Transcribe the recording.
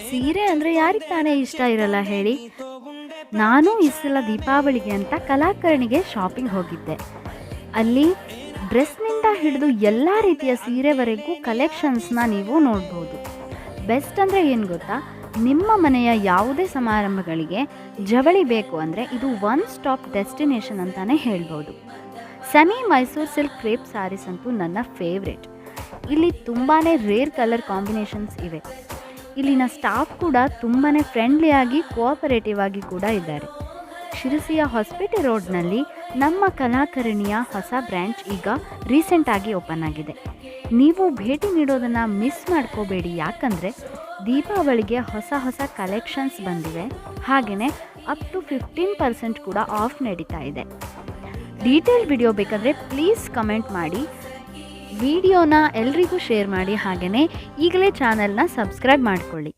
ಸೀರೆ ಅಂದರೆ ಯಾರಿಗೆ ತಾನೇ ಇಷ್ಟ ಇರಲ್ಲ ಹೇಳಿ. ನಾನು ಈ ಸಲ ದೀಪಾವಳಿಗೆ ಅಂತ ಕಲಾಕರ್ಣಿಗೆ ಶಾಪಿಂಗ್ ಹೋಗಿದ್ದೆ. ಅಲ್ಲಿ ಡ್ರೆಸ್ನಿಂದ ಹಿಡಿದು ಎಲ್ಲ ರೀತಿಯ ಸೀರೆವರೆಗೂ ಕಲೆಕ್ಷನ್ಸ್ನ ನೀವು ನೋಡ್ಬೋದು. ಬೆಸ್ಟ್ ಅಂದರೆ ಏನು ಗೊತ್ತಾ, ನಿಮ್ಮ ಮನೆಯ ಯಾವುದೇ ಸಮಾರಂಭಗಳಿಗೆ ಜವಳಿ ಬೇಕು ಅಂದರೆ ಇದು ಒನ್ ಸ್ಟಾಪ್ ಡೆಸ್ಟಿನೇಷನ್ ಅಂತಲೇ ಹೇಳ್ಬೋದು. Semi Mysuru silk crepe sarees ಅಂತೂ ನನ್ನ ಫೇವ್ರೇಟ್. ಇಲ್ಲಿ ತುಂಬಾ ರೇರ್ ಕಲರ್ ಕಾಂಬಿನೇಷನ್ಸ್ ಇವೆ. ಇಲ್ಲಿನ ಸ್ಟಾಫ್ ಕೂಡ ತುಂಬಾ ಫ್ರೆಂಡ್ಲಿಯಾಗಿ ಕೋಆಪರೇಟಿವ್ ಆಗಿ ಕೂಡ ಇದ್ದಾರೆ. ಶಿರಸಿಯ ಹೊಸಪೇಟೆ ರೋಡ್ನಲ್ಲಿ ನಮ್ಮ ಕಲಾಕರ್ಣಿಯ ಹೊಸ ಬ್ರ್ಯಾಂಚ್ ಈಗ ರೀಸೆಂಟಾಗಿ ಓಪನ್ ಆಗಿದೆ. ನೀವು ಭೇಟಿ ನೀಡೋದನ್ನು ಮಿಸ್ ಮಾಡ್ಕೋಬೇಡಿ, ಯಾಕಂದರೆ ದೀಪಾವಳಿಗೆ ಹೊಸ ಹೊಸ ಕಲೆಕ್ಷನ್ಸ್ ಬಂದಿವೆ. ಹಾಗೆಯೇ ಅಪ್ ಟು 15% ಕೂಡ ಆಫ್ ನಡೀತಾ ಇದೆ. ಡೀಟೇಲ್ ವಿಡಿಯೋ ಬೇಕಂದರೆ ಪ್ಲೀಸ್ ಕಮೆಂಟ್ ಮಾಡಿ, ವಿಡಿಯೋನ ಎಲ್ರಿಗೂ ಶೇರ್ ಮಾಡಿ, ಹಾಗೆಯೇ ಈಗಲೇ ಚಾನಲ್ನ ಸಬ್ಸ್ಕ್ರೈಬ್ ಮಾಡಿಕೊಳ್ಳಿ.